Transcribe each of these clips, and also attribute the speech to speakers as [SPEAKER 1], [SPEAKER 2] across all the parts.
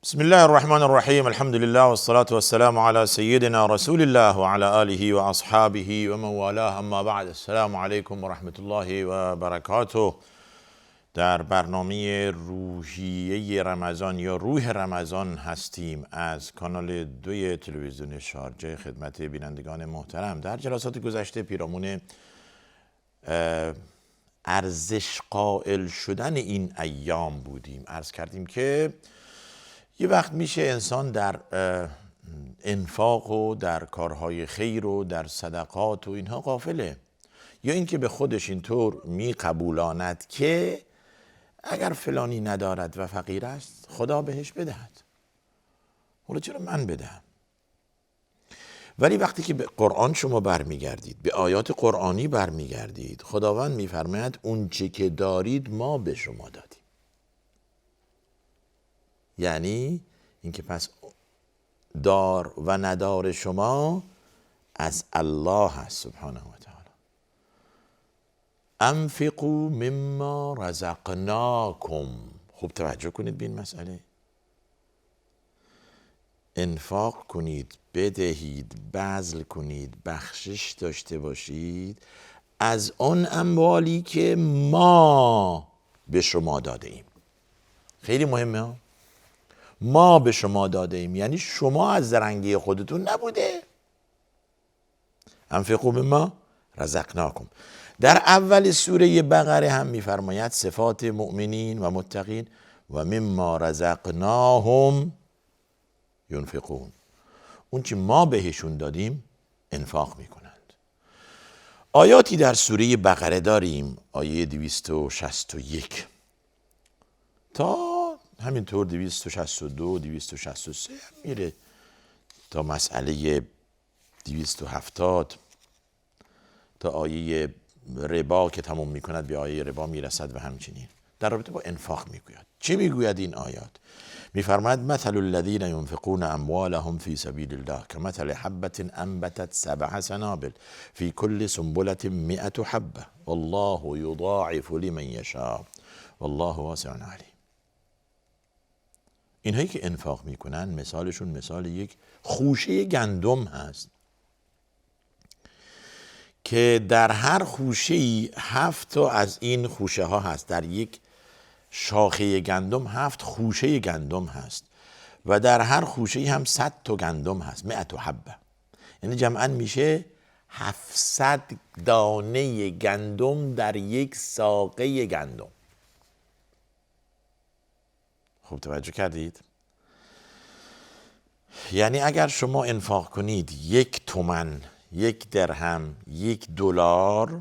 [SPEAKER 1] بسم الله الرحمن الرحیم. الحمد لله والصلاة والسلام على سیدنا رسول الله وعلى آله واصحابه ومن والاه، اما بعد. السلام علیکم و رحمت الله و برکاته. در برنامه روحیه رمضان یا روح رمضان هستیم از کانال 2 تلویزیون شارجه خدمت بینندگان محترم. در جلسات گذشته پیرامون ارزش قائل شدن این ایام بودیم. عرض کردیم که یه وقت میشه انسان در انفاق و در کارهای خیر و در صدقات و اینها غافله، یا اینکه به خودش اینطور میقبولاند که اگر فلانی ندارد و فقیر است خدا بهش بدهد، حالا چرا من بدهم؟ ولی وقتی که به قرآن شما برمیگردید، به آیات قرآنی برمیگردید، خداوند میفرماید اون چه که دارید ما به شما دادیم. یعنی اینکه پس دار و ندار شما از الله هست سبحانه و تعالی. انفقوا مما رزقناکم. خوب توجه کنید به این مسئله. انفاق کنید، بدهید، بذل کنید، بخشش داشته باشید از آن اموالی که ما به شما داده ایم. خیلی مهمه ها. ما به شما داده ایم یعنی شما از زرنگی خودتون نبوده. انفقوا مما رزقناکم. در اول سوره بقره هم میفرماید صفات مؤمنین و متقین و مما رزقناهم ينفقون. اون چی ما بهشون دادیم انفاق میکنند. آیاتی در سوره بقره داریم، آیه 261 تا همینطور 262 263 میره تا مسئله 270 تا آیه ربا که تموم میکند به آیه ربا میرسد و همچنین در رابطه با انفاق میگوید. چی میگوید این آیات؟ میفرماید مثل الذین ينفقون اموالهم فی سبیل الله کمثل حبة انبتت 7 سنابل فی کل سنبلة 100 حبة والله یضاعف لمن یشاء والله واسع علیم. اینهایی که انفاق میکنن مثالشون مثال یک خوشه گندم هست که در هر خوشه‌ای 7 تا از این خوشه ها هست. در یک شاخه گندم 7 خوشه گندم هست و در هر خوشه‌ای هم 100 تا گندم هست. 100 حبه یعنی جمعاً میشه 700 دانه گندم در یک ساقه گندم. خوب توجه کردید؟ یعنی اگر شما انفاق کنید 1 تومن، 1 درهم، 1 دلار،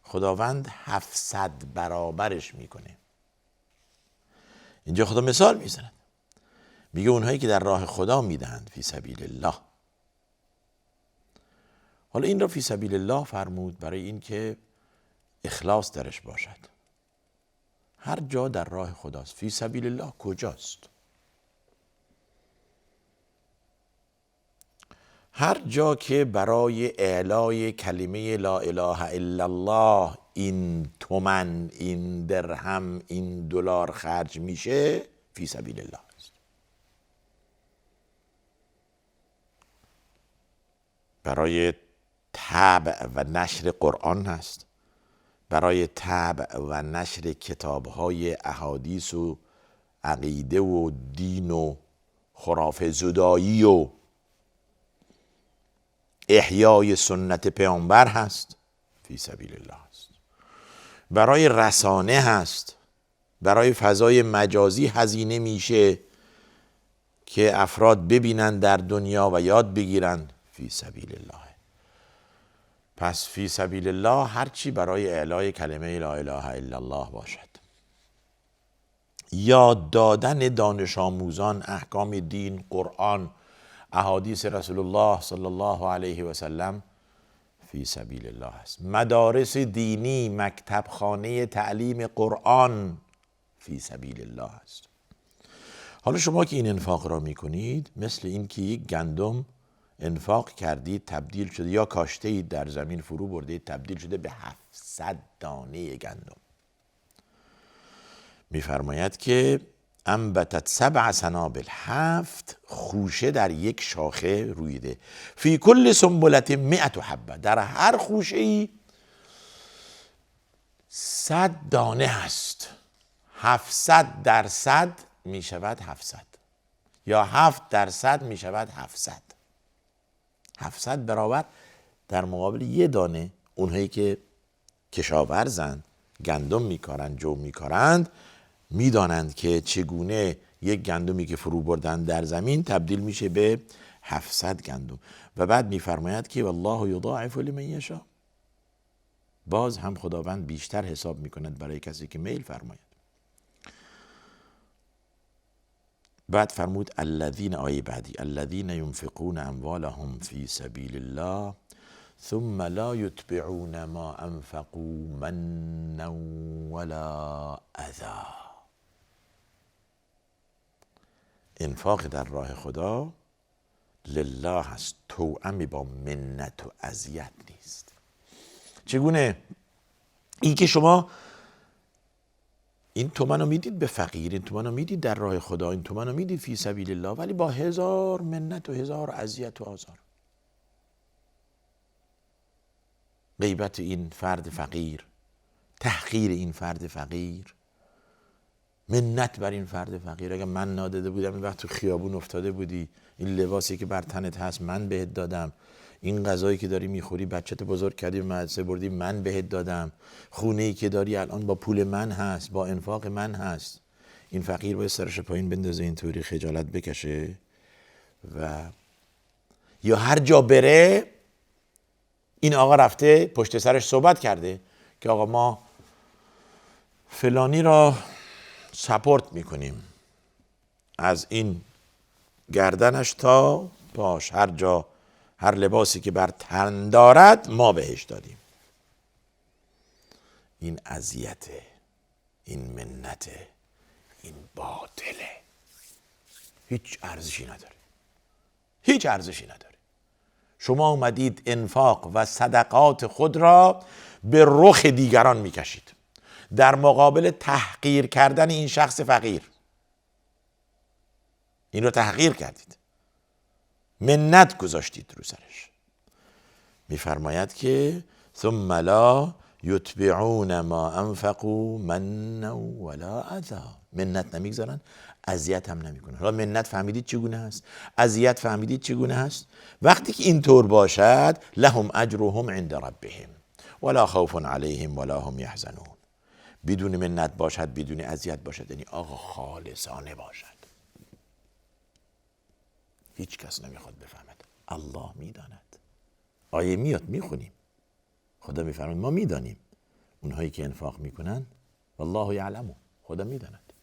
[SPEAKER 1] خداوند 700 برابرش میکنه. اینجا خدا مثال میزند، میگه اونهایی که در راه خدا میدهند فی سبیل الله. حالا این را فی سبیل الله فرمود برای اینکه اخلاص درش باشد. هر جا در راه خداست. فی سبیل الله کجاست؟ هر جا که برای اعلای کلمه لا اله الا الله این تومن، این درهم، این دلار خرج میشه فی سبیل الله است. برای طبع و نشر قرآن هست، برای طبع و نشر کتاب‌های احادیث و عقیده و دین و خرافه زدایی و احیای سنت پیامبر هست، فی سبیل الله است. برای رسانه هست، برای فضای مجازی هزینه میشه که افراد ببینن در دنیا و یاد بگیرن، فی سبیل الله. پس فی سبیل الله هرچی برای اعلای کلمه لا اله الا الله باشد، یاد دادن دانش آموزان احکام دین، قرآن، احادیث رسول الله صلی الله علیه و سلم، فی سبیل الله است. مدارس دینی، مکتب خانه تعلیم قرآن، فی سبیل الله است. حالا شما که این انفاق را میکنید مثل این که یک گندم انفاق کردید تبدیل شده، یا کاشته اید در زمین فرو برده تبدیل شده به 700 دانه گندم. میفرماید که انبتت 7 سنابل، 7 خوشه در یک شاخه رویده، فی کل سنبلت 100 حبه، در هر خوشه ای 100 دانه هست. 700 در 100 می شود 700، یا 7 در 100 می شود 700. 700 برابر در مقابل یه دانه. اونهایی که کشاورزند، گندم میکارند، جو میکارند، میدانند که چگونه یک گندمی که فرو بردن در زمین تبدیل میشه به 700 گندم. و بعد میفرماید که والله یضاعف لمن یشاء، باز هم خداوند بیشتر حساب میکند برای کسی که میل فرماید. بعد فرمود الذین، آیه بعدی، الذین ينفقون اموالهم فی سبیل الله ثم لا یتبعون ما انفقوا منا ولا اذی. انفاق در راه خدا لله هست، توأمی با منت و اذیت نیست. چگونه؟ این که شما این تومن رو میدید به فقیر، این تومن رو میدید در راه خدا، این تومن رو میدید فی سبیل الله، ولی با 1000 منت و 1000 اذیت و آزار. غیبت این فرد فقیر، تحقیر این فرد فقیر، منت بر این فرد فقیر. اگر من ناداده بودم این وقت تو خیابون افتاده بودی، این لباسی که بر تنت هست من بهت دادم، این غذایی که داری میخوری بچت بزرگ کردی به مدرسه بردی من بهت دادم، خونه‌ای که داری الان با پول من هست، با انفاق من هست. این فقیر باید سرش پایین بندازه، اینطوری خجالت بکشه و یا هر جا بره این آقا رفته پشت سرش صحبت کرده که آقا ما فلانی را سپورت میکنیم، از این گردنش تا پاش، هر جا هر لباسی که بر تن دارد ما بهش دادیم. این اذیته، این منته، این باطله، هیچ ارزشی نداره، هیچ ارزشی نداره. شما اومدید انفاق و صدقات خود را به رخ دیگران میکشید در مقابل تحقیر کردن این شخص فقیر. این رو تحقیر کردید، منت گذاشتید رو سرش. میفرماید که ثم لا یتبعون ما انفقوا منا ولا اذی، منت نمیگذارن، اذیت هم نمیکنن. حالا منت فهمیدید چگونه هست؟ اذیت فهمیدید چگونه هست؟ وقتی که اینطور باشد لهم اجرهم عند ربهم ولا خوف علیهم ولا هم یحزنون. بدون منت باشد، بدون اذیت باشد، یعنی آقا خالصانه باشد، هیچ کس نمیخواد بفهمد، الله میداند. آیه میاد میخونیم، خدا میفرماید ما میدانیم اونهایی که انفاق میکنن والله یعلم، خدا میداند.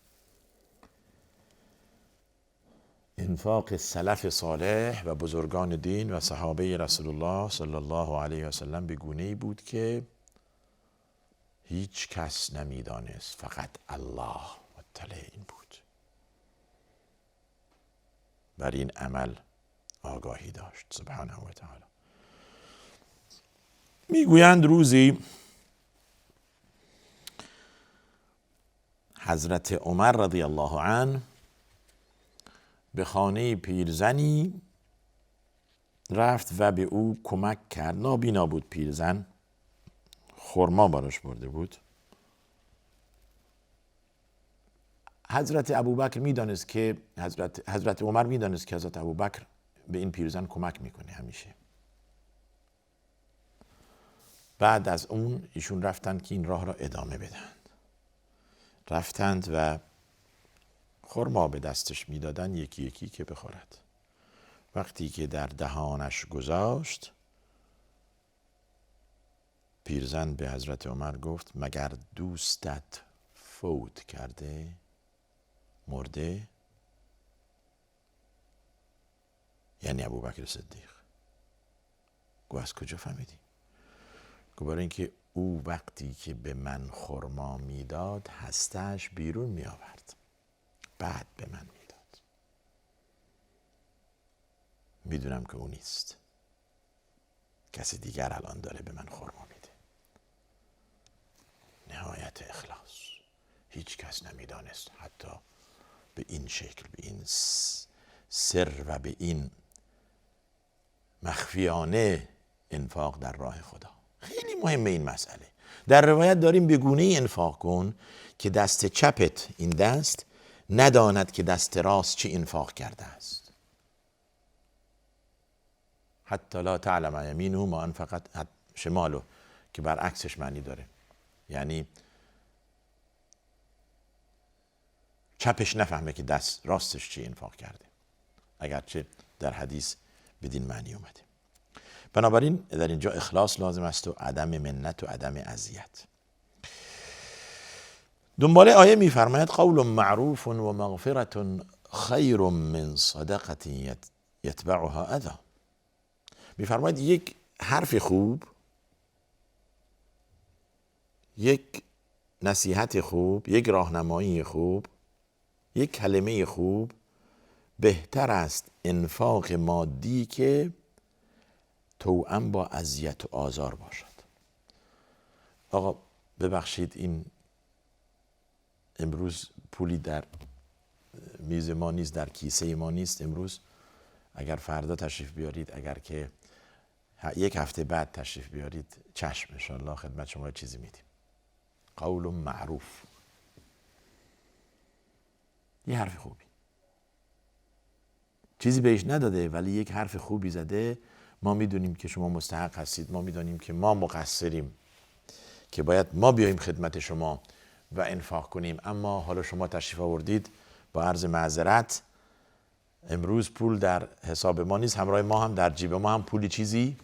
[SPEAKER 1] انفاق سلف صالح و بزرگان دین و صحابه رسول الله صلی الله علیه و سلم به گونه‌ای بود که هیچ کس نمیدانست، فقط الله مطلع این بود. بر این عمل آگاهی داشت سبحانه و تعالی. میگویند روزی حضرت عمر رضی الله عنه به خانه پیرزنی رفت و به او کمک کرد. نابینا بود پیرزن، خرما براش برده بود. حضرت ابوبکر میدانست که حضرت عمر میدانست که حضرت ابوبکر به این پیرزن کمک میکنه همیشه. بعد از اون ایشون رفتند که این راه را ادامه بدهند. رفتند و خرما به دستش میدادن یکی یکی که بخورد. وقتی که در دهانش گذاشت پیرزن به حضرت عمر گفت مگر دوستت فوت کرده، مرده؟ یعنی ابوبکر صدیق. گفت از کجا فهمیدی؟ گفت برای اینکه او وقتی که به من خرما میداد هسته‌اش بیرون می آورد، بعد به من میداد. میدونم که او نیست، کسی دیگر الان داره به من خرما میده. نهایت اخلاص. هیچ کس نمیدانست، حتی به این شکل، به این سر و به این مخفیانه انفاق در راه خدا. خیلی مهمه این مسئله. در روایت داریم به گونه‌ای انفاق کن که دست چپت، این دست، نداند که دست راست چه انفاق کرده است. حتی لا تعلم یمینه ما انفقت شماله، که برعکسش معنی داره، یعنی چپش نفهمه که دست راستش چی انفاق کرده، اگرچه در حدیث بدین معنی اومده. بنابراین در اینجا اخلاص لازم است و عدم منت و عدم اذیت. دنباله آیه میفرماید قول معروف و مغفرة خیر من صدقة یتبعها اذی. میفرماید یک حرف خوب، یک نصیحت خوب، یک راهنمایی خوب، یک کلمه خوب بهتر است انفاق مادی که توأم با اذیت و آزار باشد. آقا ببخشید، این امروز پولی در میز ما نیست، در کیسه ما نیست امروز، اگر فردا تشریف بیارید، اگر که یک هفته بعد تشریف بیارید، چشم انشاءالله خدمت شما چیزی میدیم. قول معروف، یه حرف خوبی، چیزی بهش نداده ولی یک حرف خوبی زده. ما میدونیم که شما مستحق هستید، ما میدونیم که ما مقصریم که باید ما بیاییم خدمت شما و انفاق کنیم، اما حالا شما تشریف آوردید، با عرض معذرت امروز پول در حساب ما نیست، همراه ما هم در جیب ما هم پولی چیزی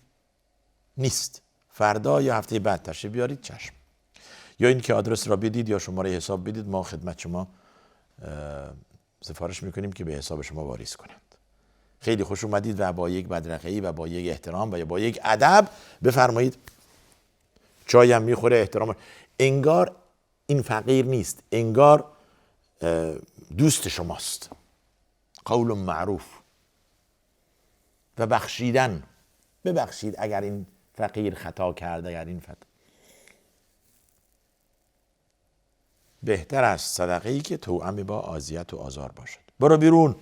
[SPEAKER 1] نیست. فردا یا هفته بعد تشریف بیارید، چشم. یا این که آدرس را بدید یا شماره حساب بدید، ما خدمت شما سفارش میکنیم که به حساب شما واریز کنند. خیلی خوش اومدید و با یک بدرقه‌ای و با یک احترام و با یک ادب بفرمایید. چایم میخوره، احترام، انگار این فقیر نیست، انگار دوست شماست. قول معروف و بخشیدن. ببخشید اگر این فقیر خطا کرده، اگر این بهتر است صدقه‌ای که توأم با اذیت و آزار باشد. برو بیرون،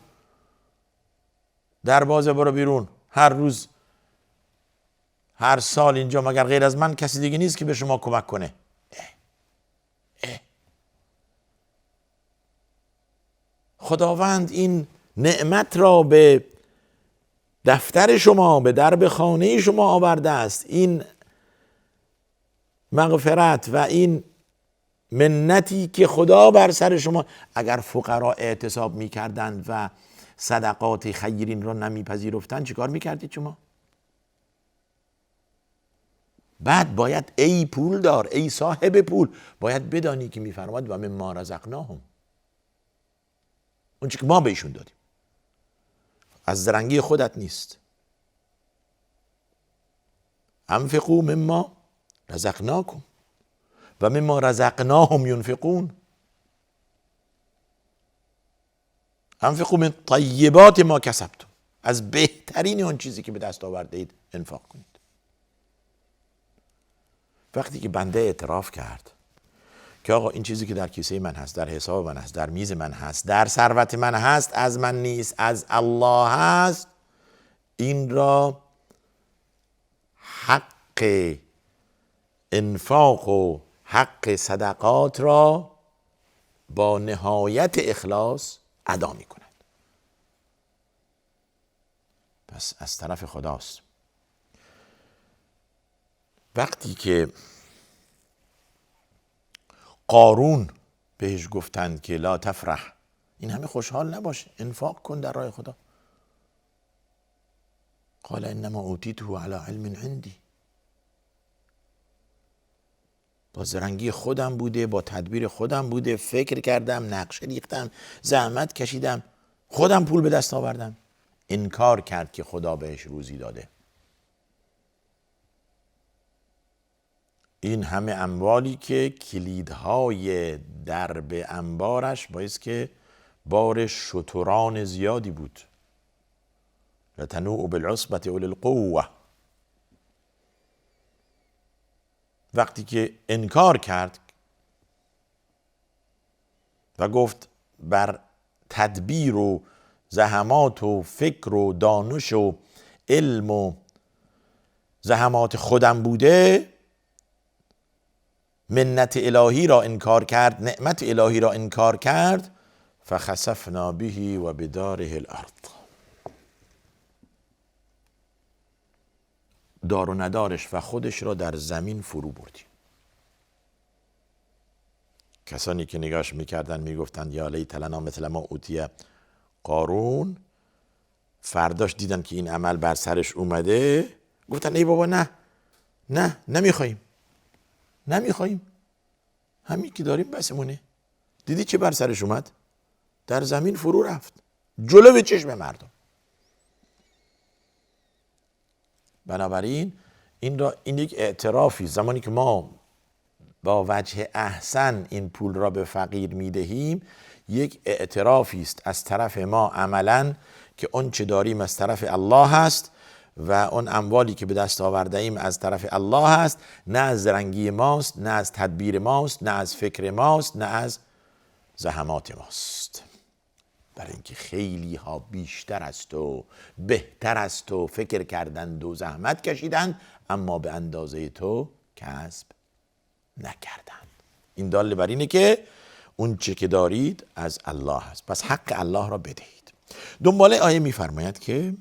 [SPEAKER 1] دروازه برو بیرون. هر روز، هر سال اینجا مگر غیر از من کسی دیگه نیست که به شما کمک کنه. خداوند این نعمت را به دفتر شما، به درب خانه شما آورده است. این مغفرت و این منتی که خدا بر سر شما، اگر فقرا اعتصاب میکردند و صدقات خیرین را نمیپذیرفتند، چیکار میکردید شما؟ بعد باید ای پول دار، ای صاحب پول، باید بدانی که میفرماد و مما رزقناهم، اون چی که ما بهشون دادیم، از زرنگی خودت نیست. انفقوا مما رزقناکم و مما رزقناهم ینفقون. انفقوا من طیبات ما کسبتم، از بهترین اون چیزی که به دست آورده اید انفاق کنید. وقتی که بنده اعتراف کرد که آقا این چیزی که در کیسه من هست، در حساب من هست، در میز من هست، در ثروت من هست، از من نیست، از الله هست، این را حق انفاق و حق صدقات را با نهایت اخلاص ادا می کند. پس از طرف خداست. وقتی که قارون بهش گفتند که لا تفرح، این همه خوشحال نباش، انفاق کن در راه خدا. قال انما اوتیته علی علم عندی، با زرنگی خودم بوده، با تدبیر خودم بوده، فکر کردم، نقشه ریختم، زحمت کشیدم، خودم پول به دست آوردم. انکار کرد که خدا بهش روزی داده. این همه اموالی که کلیدهای درب انبارش باعث که بار شتران زیادی بود. لتنوء بالعصبة اولی القوة. وقتی که انکار کرد و گفت بر تدبیر و زحمات و فکر و دانش و علم و زحمات خودم بوده، منت الهی را انکار کرد، نعمت الهی را انکار کرد، فخسفنا به و بداره الارض، دار و ندارش و خودش را در زمین فرو بردیم. کسانی که نگاش میکردن میگفتند یا لیت لنا مثل ما اوتی قارون، فرداش دیدن که این عمل بر سرش اومده، گفتن ای بابا نه نمیخوایم، همین که داریم بسمونه. دیدی چه بر سرش اومد؟ در زمین فرو رفت جلو چشم مردم. بنابراین این یک اعترافی، زمانی که ما با وجه احسن این پول را به فقیر میدهیم، یک اعترافی است از طرف ما عملاً که اون چه داریم از طرف الله هست و اون اموالی که به دست آورده ایم از طرف الله هست، نه از زرنگی ماست، نه از تدبیر ماست، نه از فکر ماست، نه از زحمات ماست. برای اینکه خیلی ها بیشتر است و بهتر است و فکر کردند و زحمت کشیدند، اما به اندازه تو کسب نکردند. این دال بر اینه که اون چه که دارید از الله هست، پس حق الله را بدهید. دنباله آیه میفرماید که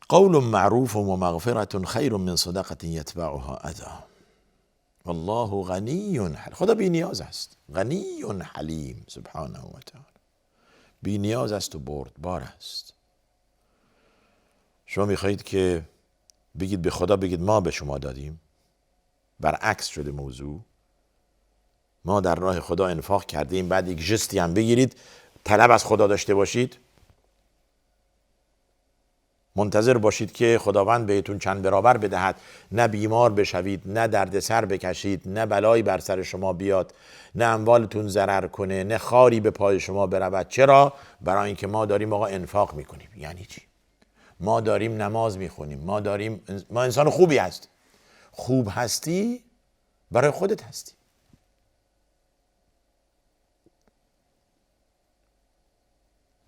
[SPEAKER 1] قول معروف و مغفرة خیر من صدقة یتبعها اذی والله غنی حلیم. خدا بی نیاز است، غنی حلیم سبحانه و تعالی، بی نیاز است و بردبار است. شما میخواهید که بگید به خدا بگید ما به شما دادیم؟ برعکس شده موضوع. ما در راه خدا انفاق کردیم، بعد یک جستی هم بگیرید طلب از خدا داشته باشید، منتظر باشید که خداوند بهتون چند برابر بدهد، نه بیمار بشوید، نه دردسر بکشید، نه بلایی بر سر شما بیاد، نه اموالتون ضرر کنه، نه خاری به پای شما برود. چرا؟ برای اینکه ما داریم آقا انفاق میکنیم. یعنی چی؟ ما داریم نماز میخونیم، ما انسان خوبی هست. خوب هستی برای خودت هستی.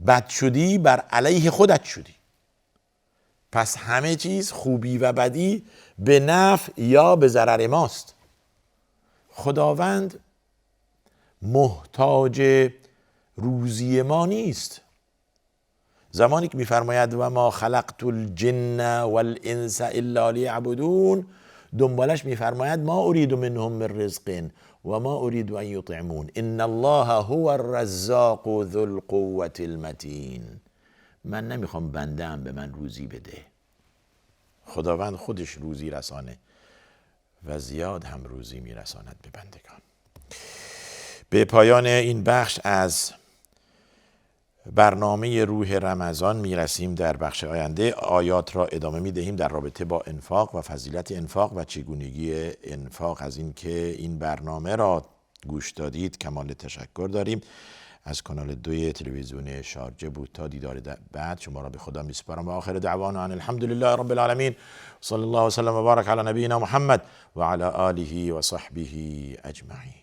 [SPEAKER 1] بد شدی بر علیه خودت شدی. پس همه چیز خوبی و بدی به نفع یا به ضرر ماست. خداوند محتاج روزی ما نیست. زمانی که میفرماید و ما خلقت الجن والانس الا لیعبدون، دنبالش میفرماید ما اريد منهم من رزق و ما اريد ان یطعمون ان الله هو الرزاق ذو القوة المتین. من نمیخوام بنده‌ام به من روزی بده. خداوند خودش روزی رسانه و زیاد هم روزی میرساند به بندگان. به پایان این بخش از برنامه روح رمضان میرسیم. در بخش آینده آیات را ادامه میدهیم در رابطه با انفاق و فضیلت انفاق و چگونگی انفاق. از این که این برنامه را گوش دادید کمال تشکر داریم. از کانال 2 تلویزیون شارجه بود. تا دیدار بعد شما را به خدا میسپارم و آخر دعوانا ان الحمد لله رب العالمین. صلی الله وسلم و بارک علی نبینا محمد و علی آله و صحبه اجمعین.